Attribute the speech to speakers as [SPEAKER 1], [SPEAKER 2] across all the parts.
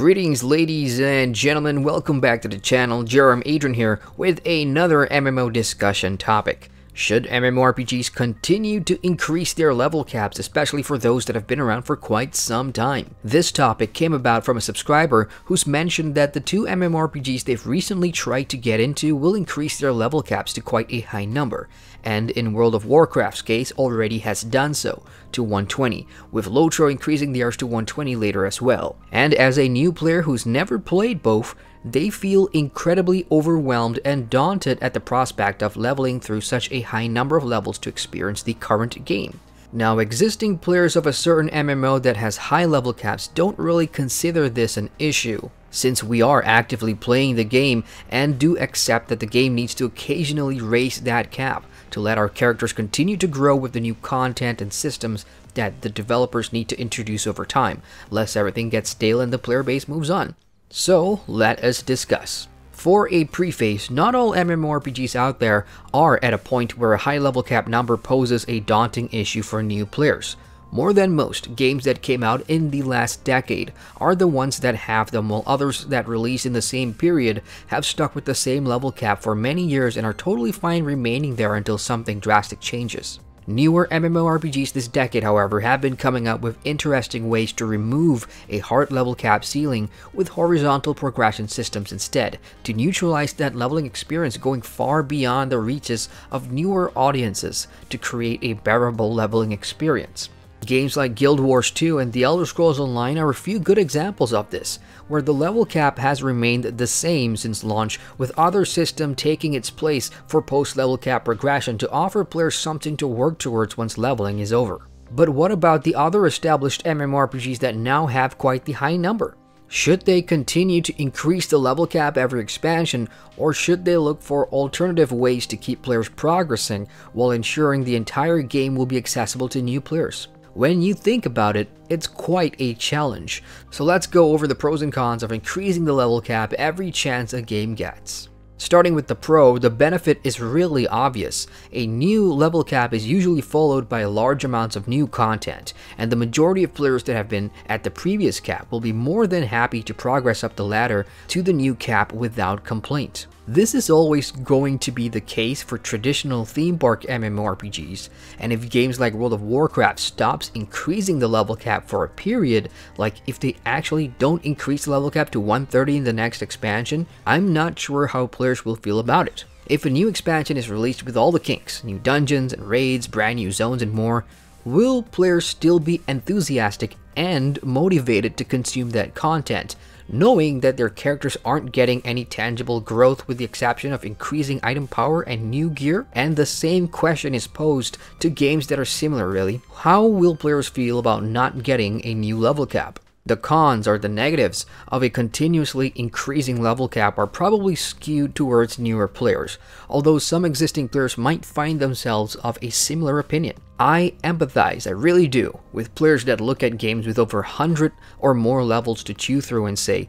[SPEAKER 1] Greetings ladies and gentlemen, welcome back to the channel. Adrian here with another MMO discussion topic. Should MMORPGs continue to increase their level caps, especially for those that have been around for quite some time? This topic came about from a subscriber who's mentioned that the two MMORPGs they've recently tried to get into will increase their level caps to quite a high number, and in World of Warcraft's case already has done so to 120, with Lotro increasing theirs to 120 later as well. And as a new player who's never played both, they feel incredibly overwhelmed and daunted at the prospect of leveling through such a high number of levels to experience the current game. Now, existing players of a certain MMO that has high level caps don't really consider this an issue, since we are actively playing the game and do accept that the game needs to occasionally raise that cap to let our characters continue to grow with the new content and systems that the developers need to introduce over time, lest everything gets stale and the player base moves on. So, let us discuss. For a preface, not all MMORPGs out there are at a point where a high level cap number poses a daunting issue for new players. More than most, games that came out in the last decade are the ones that have them, while others that released in the same period have stuck with the same level cap for many years and are totally fine remaining there until something drastic changes. Newer MMORPGs this decade, however, have been coming up with interesting ways to remove a hard level cap ceiling with horizontal progression systems instead, to neutralize that leveling experience going far beyond the reaches of newer audiences to create a bearable leveling experience. Games like Guild Wars 2 and The Elder Scrolls Online are a few good examples of this, where the level cap has remained the same since launch, with other systems taking its place for post-level cap progression to offer players something to work towards once leveling is over. But what about the other established MMORPGs that now have quite the high number? Should they continue to increase the level cap every expansion, or should they look for alternative ways to keep players progressing while ensuring the entire game will be accessible to new players? When you think about it, it's quite a challenge. So let's go over the pros and cons of increasing the level cap every chance a game gets. Starting with the pro, the benefit is really obvious. A new level cap is usually followed by large amounts of new content, and the majority of players that have been at the previous cap will be more than happy to progress up the ladder to the new cap without complaint. This is always going to be the case for traditional theme park MMORPGs, and if games like World of Warcraft stops increasing the level cap for a period, like if they actually don't increase the level cap to 130 in the next expansion, I'm not sure how players will feel about it. If a new expansion is released with all the kinks, new dungeons and raids, brand new zones and more, will players still be enthusiastic and motivated to consume that content, knowing that their characters aren't getting any tangible growth with the exception of increasing item power and new gear? And the same question is posed to games that are similar really. How will players feel about not getting a new level cap? The cons, or the negatives, of a continuously increasing level cap are probably skewed towards newer players, although some existing players might find themselves of a similar opinion. I empathize, I really do, with players that look at games with over 100 or more levels to chew through and say,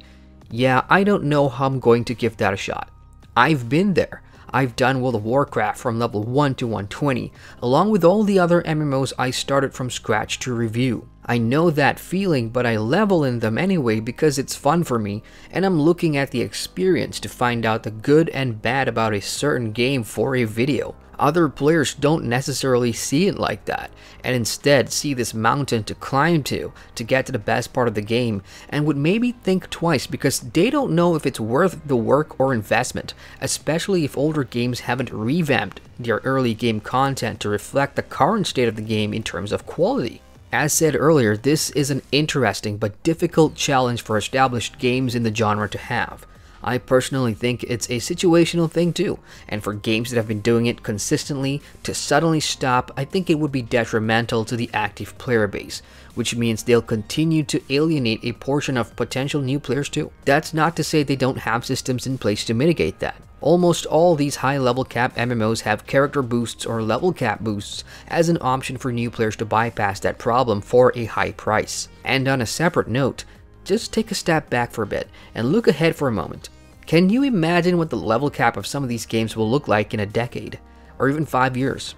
[SPEAKER 1] yeah, I don't know how I'm going to give that a shot. I've been there. I've done World of Warcraft from level 1 to 120, along with all the other MMOs I started from scratch to review. I know that feeling, but I level in them anyway because it's fun for me, and I'm looking at the experience to find out the good and bad about a certain game for a video. Other players don't necessarily see it like that, and instead see this mountain to climb to get to the best part of the game, and would maybe think twice because they don't know if it's worth the work or investment, especially if older games haven't revamped their early game content to reflect the current state of the game in terms of quality. As said earlier, this is an interesting but difficult challenge for established games in the genre to have. I personally think it's a situational thing too, and for games that have been doing it consistently, to suddenly stop, I think it would be detrimental to the active player base, which means they'll continue to alienate a portion of potential new players too. That's not to say they don't have systems in place to mitigate that. Almost all these high level cap MMOs have character boosts or level cap boosts as an option for new players to bypass that problem for a high price. And on a separate note, just take a step back for a bit and look ahead for a moment. Can you imagine what the level cap of some of these games will look like in a decade, or even 5 years?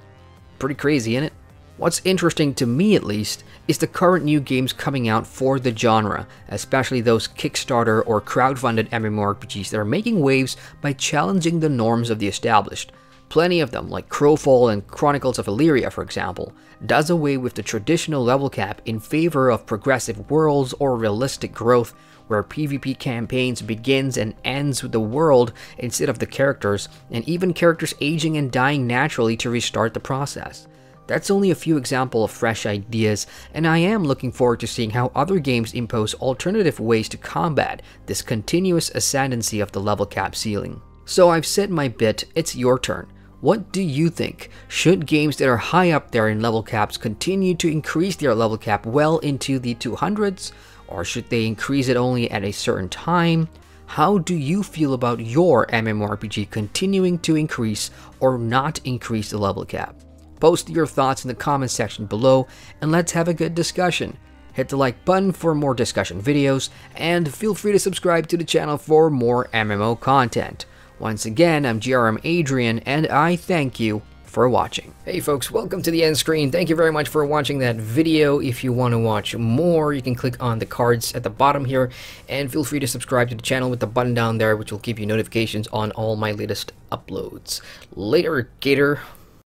[SPEAKER 1] Pretty crazy, isn't it? What's interesting to me at least is the current new games coming out for the genre, especially those Kickstarter or crowdfunded MMORPGs that are making waves by challenging the norms of the established. Plenty of them, like Crowfall and Chronicles of Illyria for example, does away with the traditional level cap in favor of progressive worlds or realistic growth, where PvP campaigns begins and ends with the world instead of the characters, and even characters aging and dying naturally to restart the process. That's only a few examples of fresh ideas, and I am looking forward to seeing how other games impose alternative ways to combat this continuous ascendancy of the level cap ceiling. So I've said my bit, it's your turn. What do you think? Should games that are high up there in level caps continue to increase their level cap well into the 200s? Or should they increase it only at a certain time? How do you feel about your MMORPG continuing to increase or not increase the level cap? Post your thoughts in the comment section below and let's have a good discussion. Hit the like button for more discussion videos and feel free to subscribe to the channel for more MMO content. Once again, I'm Adrian and I thank you for watching. Hey folks, welcome to the end screen. Thank you very much for watching that video. If you want to watch more, you can click on the cards at the bottom here and feel free to subscribe to the channel with the button down there, which will give you notifications on all my latest uploads. Later, Gator.